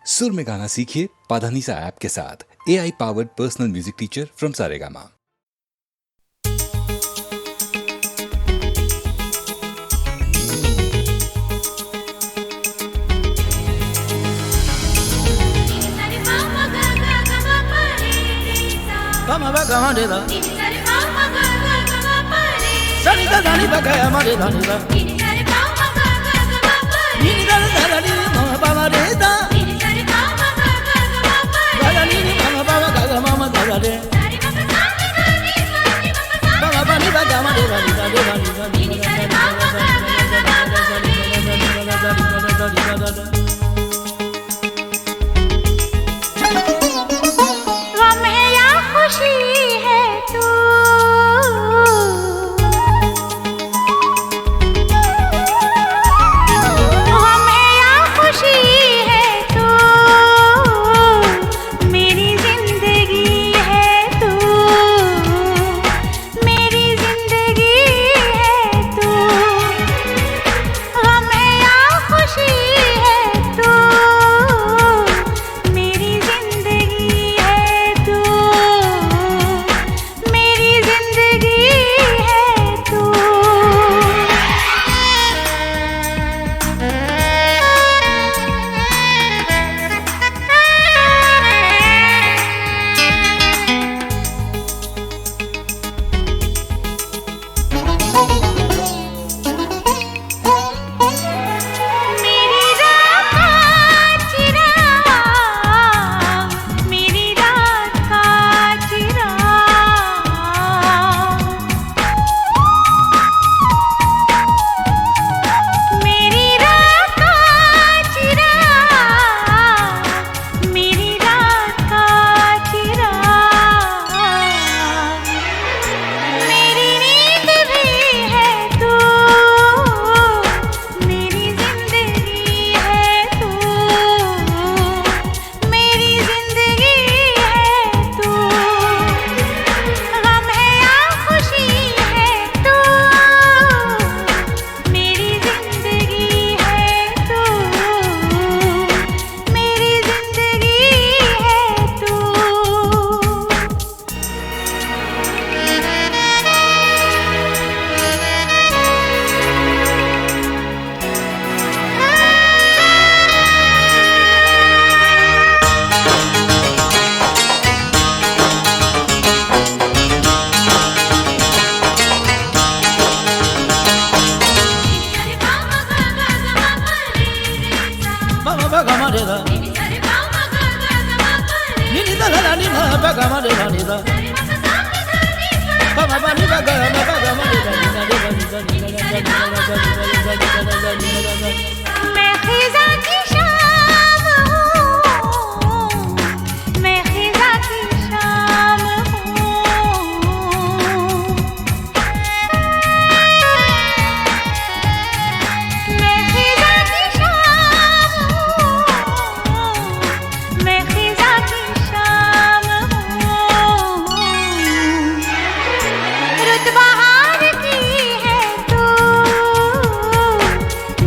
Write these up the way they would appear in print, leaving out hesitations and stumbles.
सुर में गाना सीखिए पाधानीसा ऐप के साथ। AI powered personal music teacher from Saregama. Gama ba gama de da. Sani da dani ba gaya ma de da ni da. Ni da da ni ma ba ma de da. Ga da ni ma ba ba ga ma ma da de. Ba ma ba ni ba ga ma de da ni da de da ni da ni da.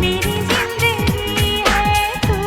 मेरी जिंदगी है तू।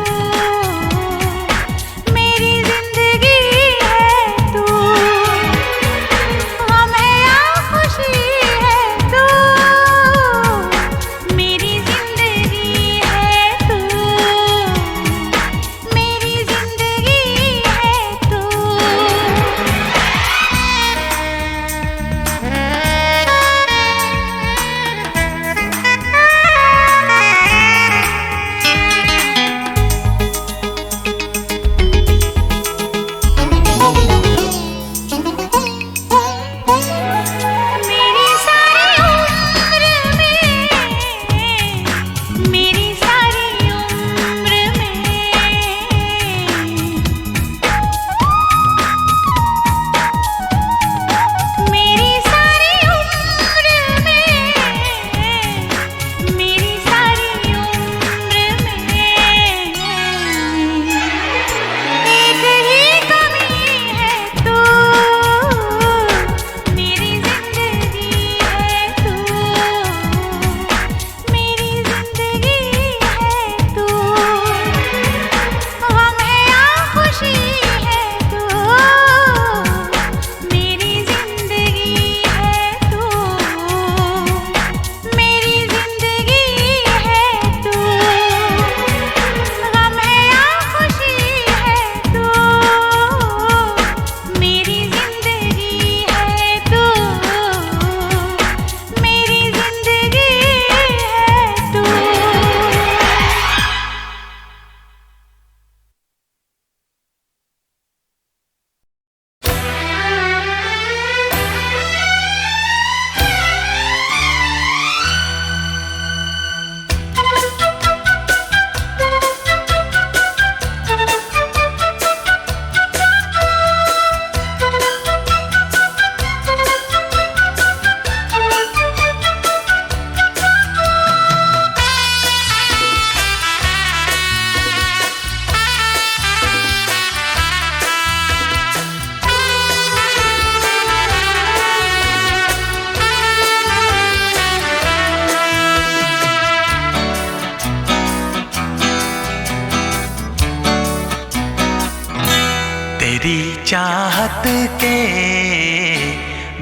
तेरी चाहत के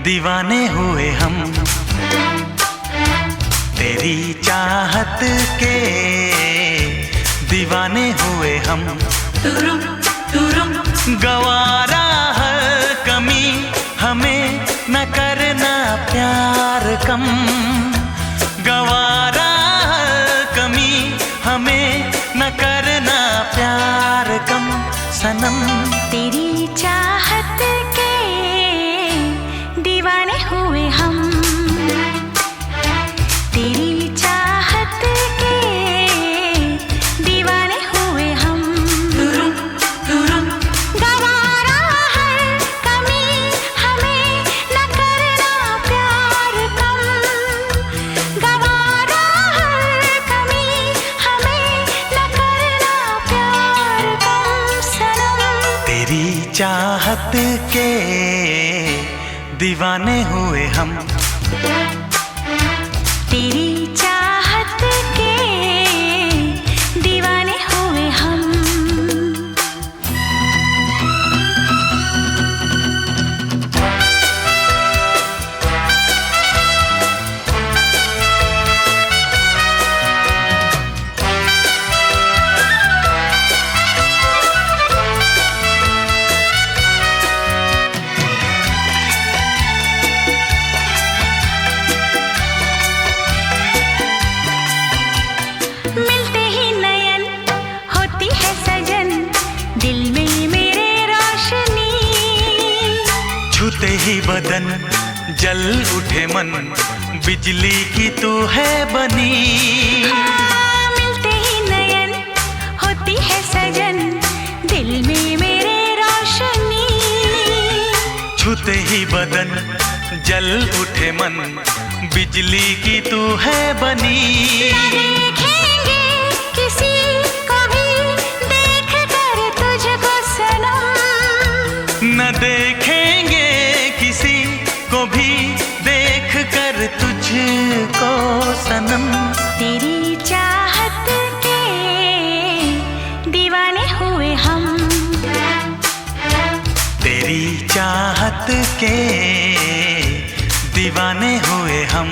दीवाने हुए हम, तेरी चाहत के दीवाने हुए हम। गवारा हर कमी हमें न करना प्यार कम, गवारा हर कमी हमें न करना प्यार कम सनम। तेरी चाहत के दीवाने हुए हम, तेरी चाहत के दीवाने हुए हम। गवारा हर कमी हमें न करना प्यार कम, गवारा हर कमी हमें न करना प्यार कम सनम। तेरी चाहत के दीवाने हुए हम, तेरी चाहत के दीवाने हुए हम। मिलते ही नयन होती है सजन, दिल में मेरे रोशनी। छूते ही बदन जल उठे मन, बिजली की तू है बनी। मिलते ही नयन होती है सजन, दिल में मेरे रोशनी। छूते ही बदन जल उठे मन, बिजली की तू है बनी। देखेंगे किसी को भी देख कर तुझको सनम, न देखेंगे किसी को भी देख कर तुझको सनम। तेरी चाहत के दीवाने हुए हम, तेरी चाहत के दीवाने हुए हम।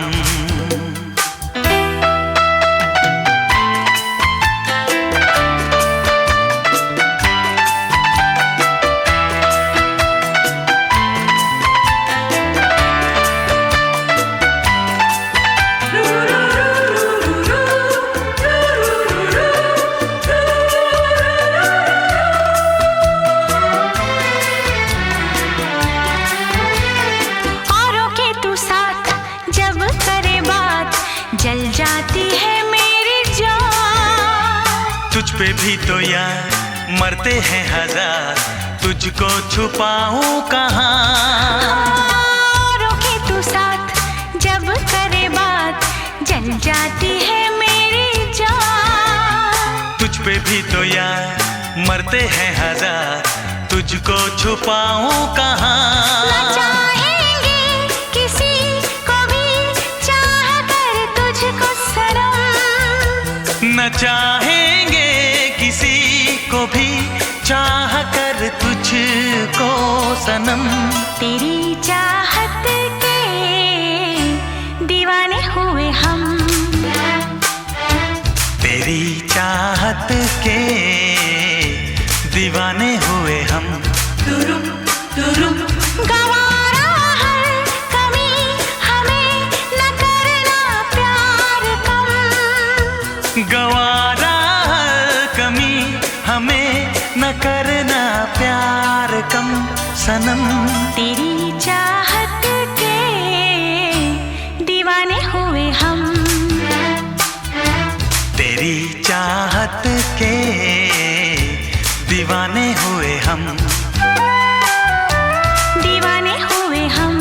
औरों के तू साथ जब करे बात, जल जाती है मेरी जान। तुझ पे भी तो यार मरते हैं हजार, तुझको छुपाऊं कहाँ। औरों के तू साथ जब करे बात, जल जाती है मेरी जान। तुझ पे भी तो यार मरते हैं हजार, तुझको छुपाऊं न कहाँ। चाहेंगे किसी को भी चाह कर तुझको सनम, न चाहेंगे किसी को भी चाह कर तुझको सनम। तेरी चाहत के दीवाने हुए हम, तेरी चाहत के दीवाने हुए हम। गवारा हर कमी हमें न करना प्यार कम, गवारा हर कमी हमें न करना प्यार कम सनम। तेरी चाहत के दीवाने हुए हम, तेरी चाहत के दीवाने हुए हम। दीवाने हुए हम,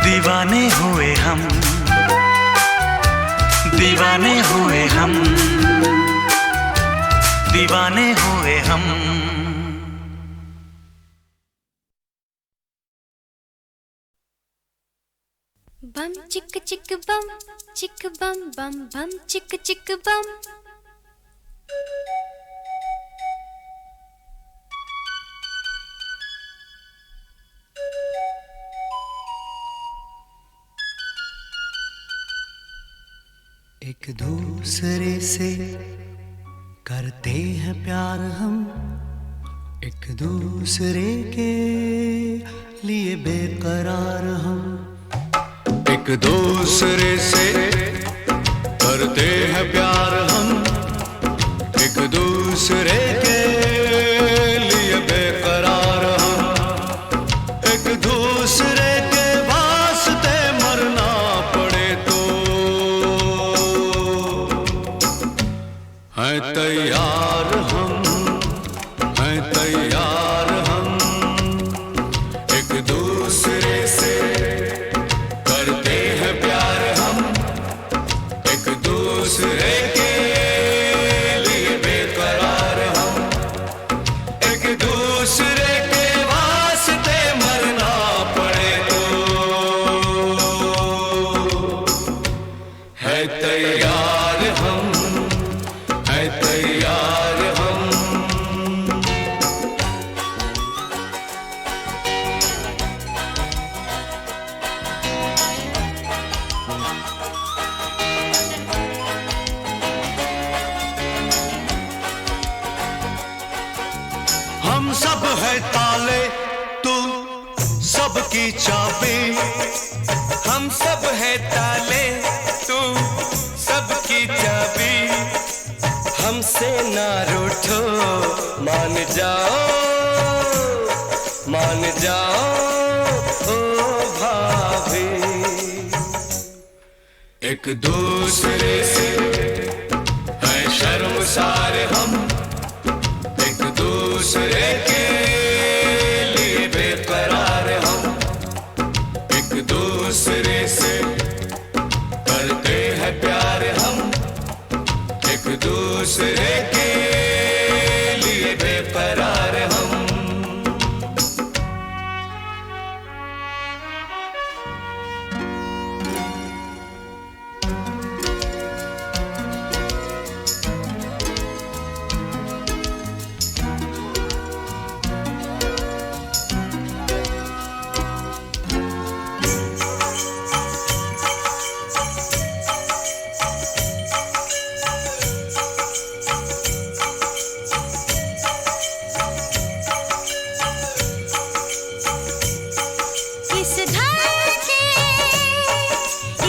दीवाने हुए हम, दीवाने हुए हम, दीवाने हुए हम। बम चिक चिक बम चिक बम बम बम चिक चिक बम। एक दूसरे से करते हैं प्यार हम, एक दूसरे के लिए बेकरार हम। एक दूसरे से करते हैं प्यार हम, एक दूसरे के लिए बेकरार हम। एक दूसरे के वास्ते मरना पड़े तो हैं तैयार हम, हैं तैयार हम। एक दूसरे से करते हैं प्यार हम, एक दूसरे के लिए बेकरार हम। एक दूसरे के वास्ते मरना पड़े तो है तैयार हम, है तैयार हम। हम सब है ताले, तू सबकी चाबी। हम सब है ताले, तू सबकी चाबी। हमसे ना रूठो, मान जाओ, मान जाओ ओ भाभी। एक दूसरे से है शर्मसार हम, एक दूसरे के लिए बेकरार हम। एक दूसरे से करते हैं प्यार हम, एक दूसरे के लिए बेकरार हम।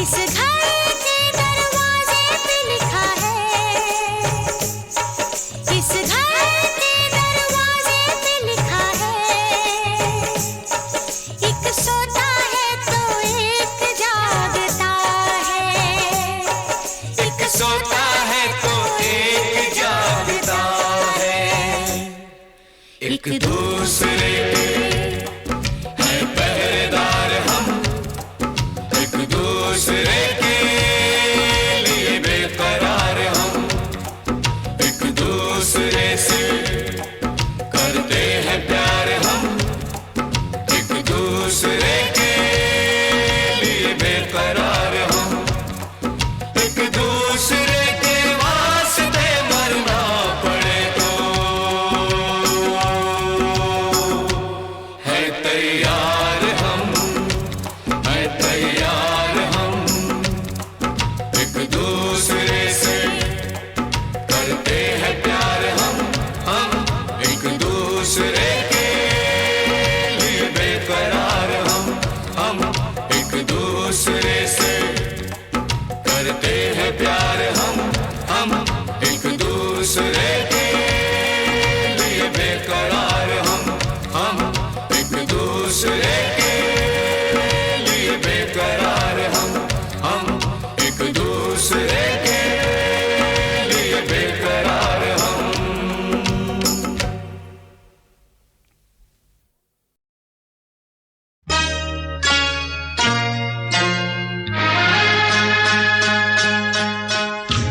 इस घर के दरवाजे पे लिखा है, इस घर के दरवाजे पे लिखा है। एक सोता है तो एक जागता है, एक सोता है तो एक जागता है। एक दूसरे के है पहरेदार हम, एक दूसरे के लिए बेकरार हम। एक दूसरे से करते हैं प्यार हम, एक दूसरे के लिए बेकरार हम। एक दूसरे के वास्ते मरना पड़े तो है तैयार हम, है तैयार हम। एक दूसरे से करते हैं प्यार हम एक दूसरे के लिए बेकरार हम एक दूसरे से करते हैं प्यार हम एक दूसरे के लिए बेकरार हम एक दूसरे के लिए बेकरार हम एक दूसरे के लिए बेकरार हम।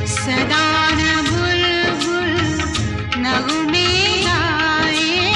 सदा न बुलबुल नगमे गाए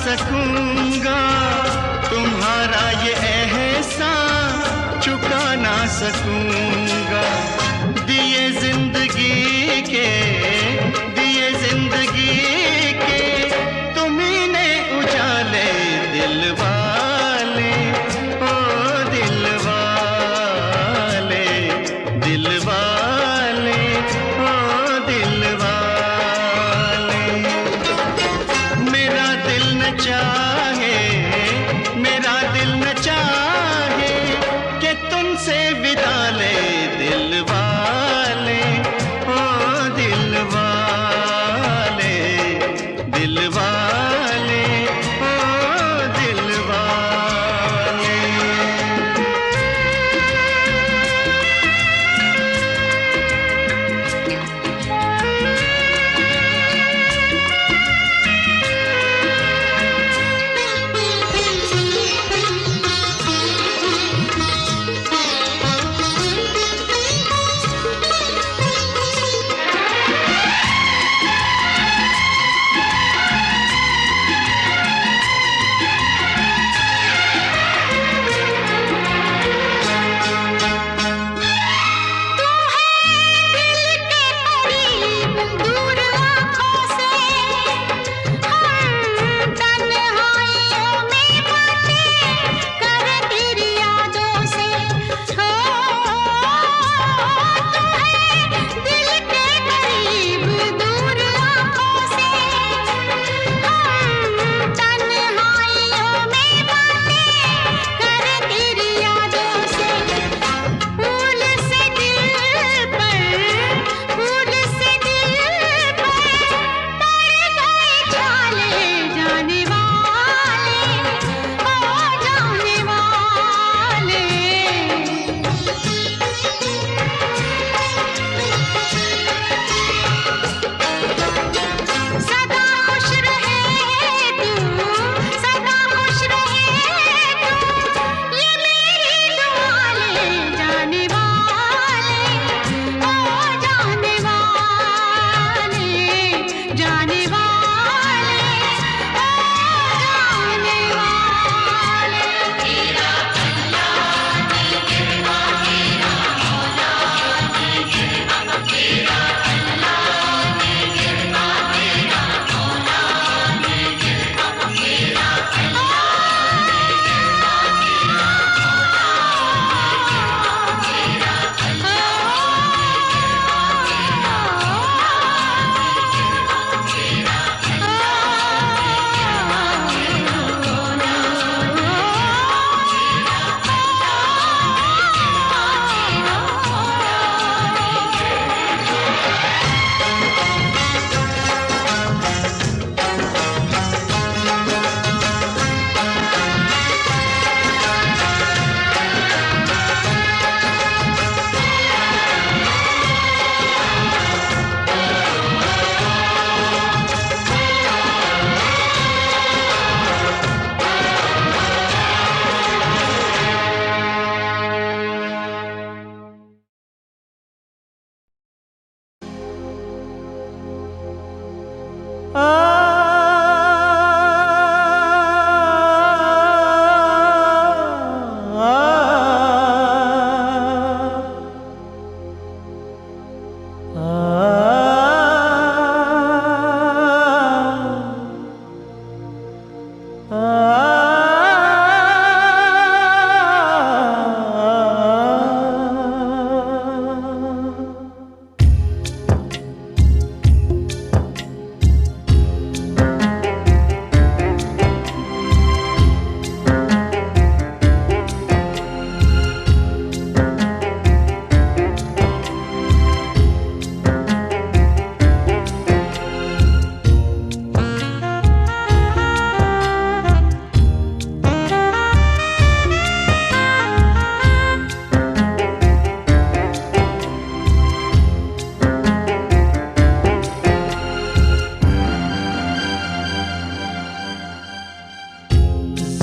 सकूंगा, तुम्हारा ये एहसान चुका ना सकूंगा। दिए जिंदगी के तुम्ही ने उजाले दिल वाले, ओ दिल वाले, दिल वाले, ओ दिल वाले। मेरा दिल न चाहे, मेरा दिल न चाहे कि तुमसे विदा ले, दिल वाले, ओ दिल वाले, दिल वाले, ओ दिल वाले।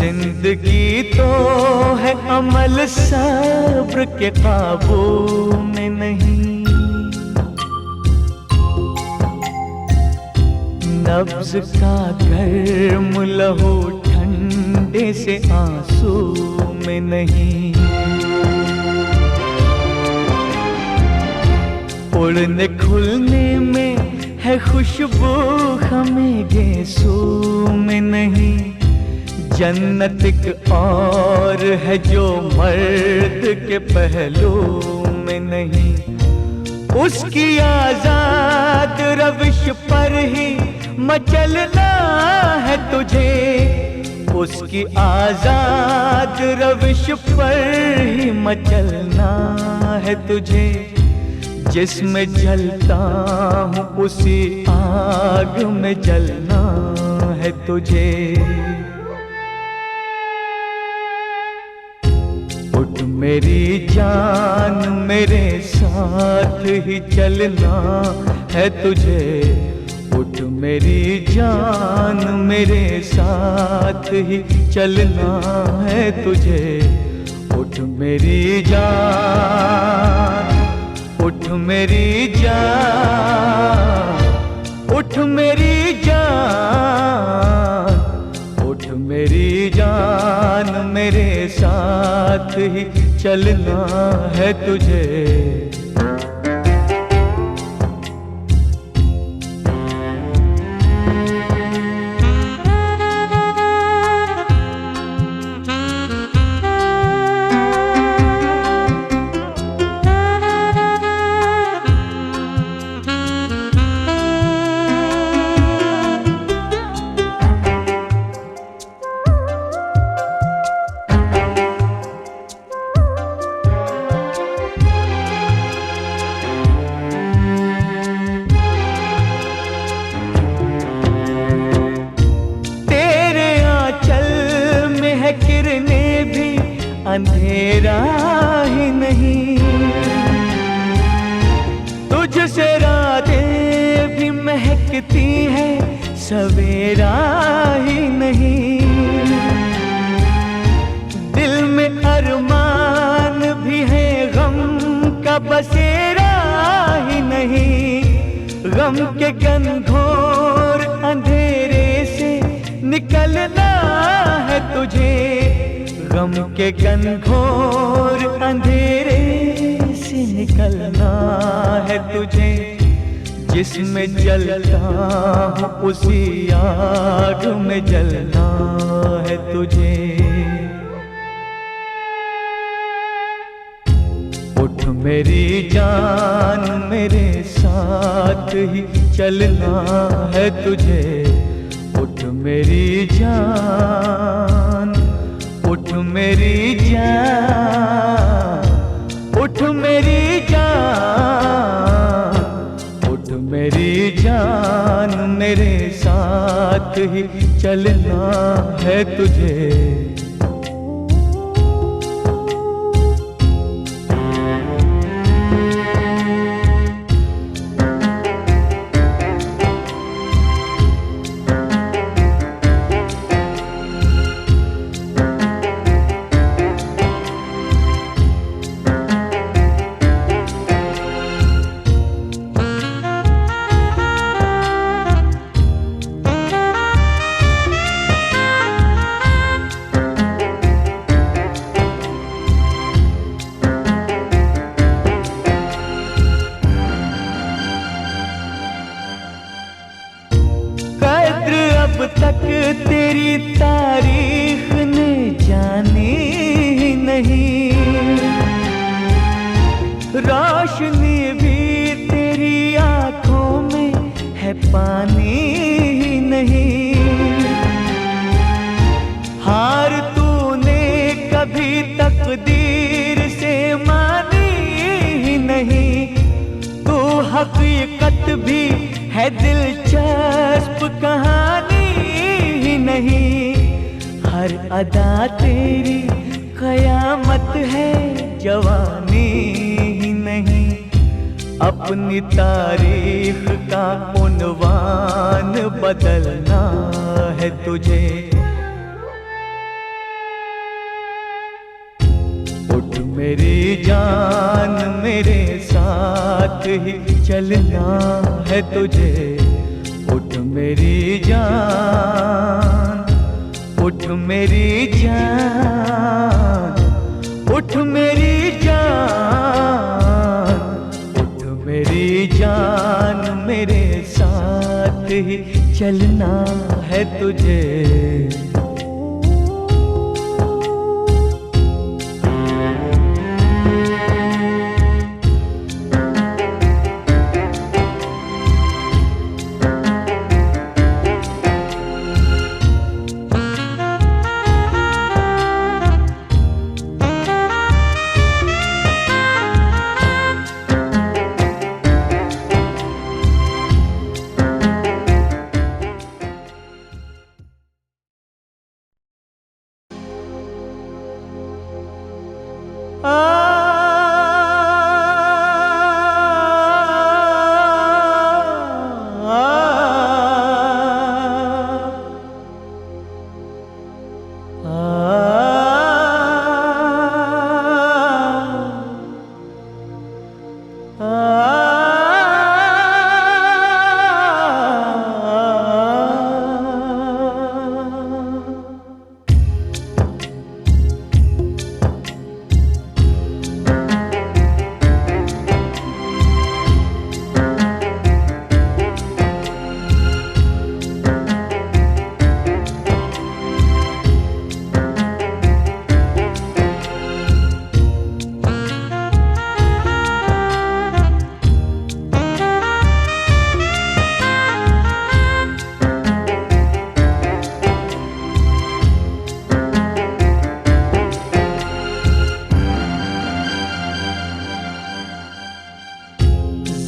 जिंदगी तो है अमल सब्र के काबू में नहीं, न नब्ज का गर्म लहू ठंडे से आंसू में नहीं। उड़ने खुलने में है खुशबू, हमें गेसू में नहीं। जन्नत एक और है जो मर्द के पहलू में नहीं। उसकी आजाद रविश पर ही मचलना है तुझे। उसकी आजाद रविश पर ही मचलना है तुझे। जिसमें जलता हूँ उसी आग में जलना है तुझे। उठ मेरी जान मेरे साथ ही चलना है तुझे। उठ मेरी जान मेरे साथ ही चलना है तुझे। उठ मेरी जान, उठ मेरी जान, उठ मेरी जान, उठ मेरी जान मेरे साथ ही चलना है तुझे। अंधेरा ही नहीं। तुझसे रातें भी महकती है, सवेरा ही नहीं। दिल में अरमान भी है, गम का बसेरा ही नहीं। गम के घनघोर अंधेरे से निकलना है तुझे। गम के घनघोर अंधेरे से निकलना है तुझे। जिसमें जलता हूँ उसी आग में जलना है तुझे। उठ मेरी जान मेरे साथ ही चलना है तुझे। उठ मेरी जान, उठ मेरी जान, उठ मेरी जान, उठ मेरी जान मेरे साथ ही चलना है तुझे। अब तक तेरी तारीख ने जानी ही नहीं। रोशनी भी तेरी आंखों में है, पानी ही नहीं। हार तूने कभी तकदीर से मानी ही नहीं। तू हकीकत भी है दिलचस्प कहानी ही नहीं। हर अदा तेरी कयामत है, जवानी ही नहीं। अपनी तारीख का उन्वान बदलना है तुझे। उठ मेरी जान मेरे साथ ही चलना है तुझे। उठ मेरी जान, उठ मेरी जान, उठ मेरी जान, उठ मेरी जान, मेरे साथ ही चलना है तुझे।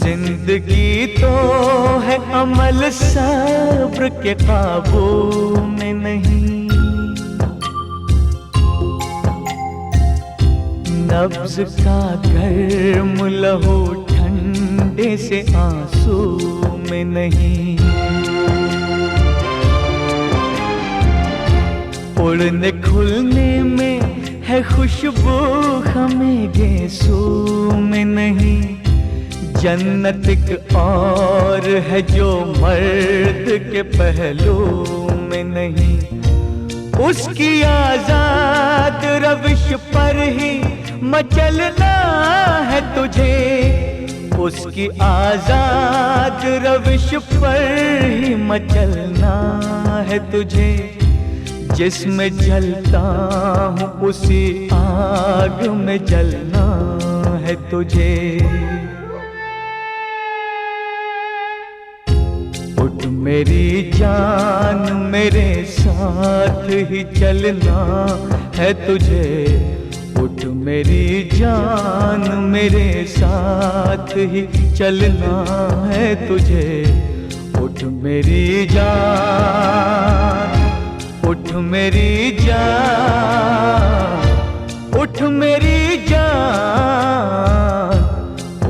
जिंदगी तो है अमल सब्र के काबू में नहीं, नब्ज का गर्म लहू ठंडे से आंसू में नहीं, उड़ने खुलने में है खुशबू हमें गेसू में नहीं, जन्नत एक और है जो मर्द के पहलू में नहीं, उसकी आजाद रविश पर ही मचलना है तुझे, उसकी आजाद रविश पर ही मचलना है तुझे, जिसमें जलता हूँ उसी आग में जलना है तुझे। उठ मेरी जान, मेरे साथ ही चलना है तुझे, उठ मेरी जान, मेरे साथ ही चलना है तुझे, उठ मेरी जान, उठ मेरी जान, उठ मेरी जान,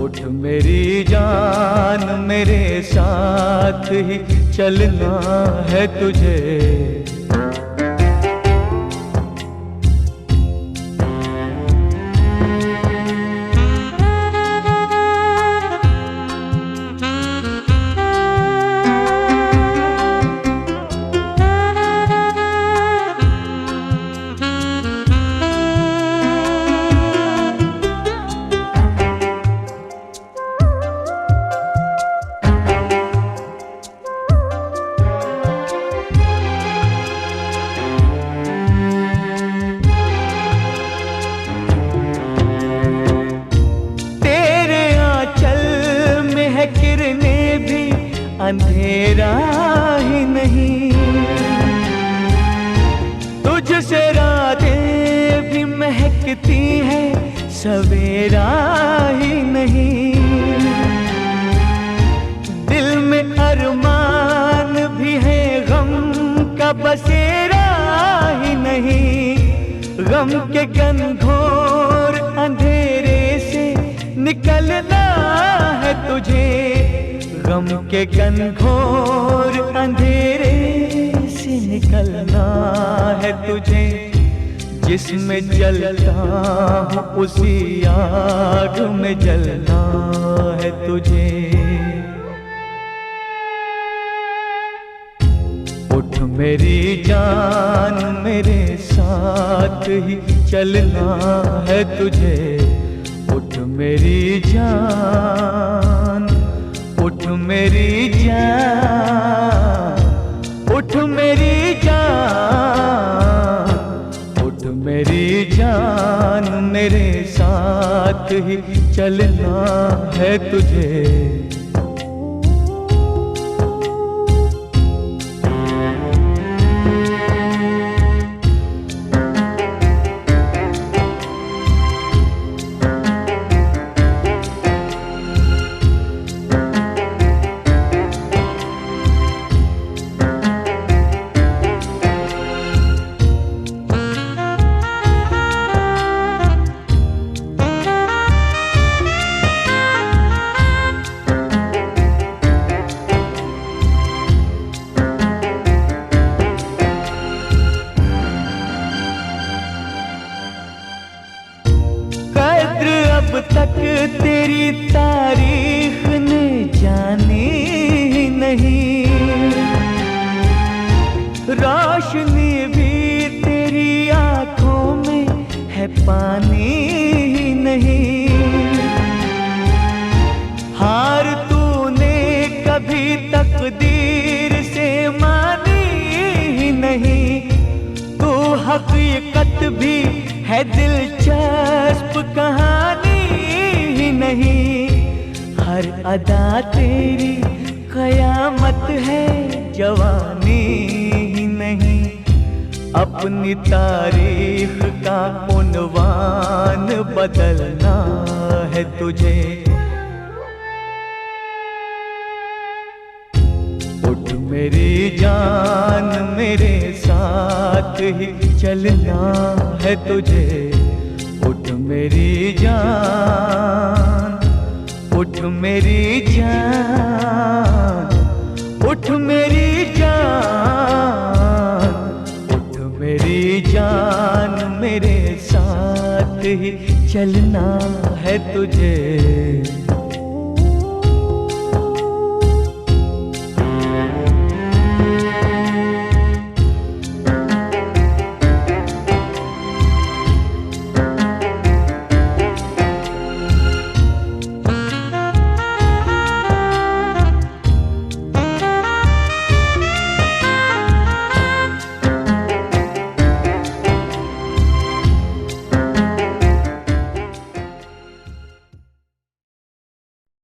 उठ मेरी जान, मेरे साथ ही चलना है तुझे। अंधेरा ही नहीं, तुझसे रातें भी महकती हैं, सवेरा ही नहीं, दिल में अरमान भी है, गम का बसेरा ही नहीं, गम के घनघोर अंधेरे से निकलना है तुझे, गम के घनघोर अंधेरे से निकलना है तुझे, जिसमें जलता हूँ उसी आग में जलना है तुझे। मेरी जान मेरे साथ ही चलना है तुझे। उठ मेरी जान, उठ मेरी जान, उठ मेरी जान, उठ मेरी जान, मेरे साथ ही चलना है तुझे। अब तक तेरी तारीख ने जानी ही नहीं, रोशनी भी तेरी आंखों में है पानी ही नहीं। हार तूने कभी तकदीर से मानी ही नहीं, तू हकीकत भी है दिलचस्प कहानी ही नहीं। हर अदा तेरी कयामत है जवानी ही नहीं। अपनी तारीख का उन्वान बदलना है तुझे। उठ मेरी जान, मेरे साथ ही चलना है तुझे। उठ मेरी जान, उठ मेरी जान, उठ मेरी जान, उठ मेरी जान, मेरे साथ ही चलना है तुझे।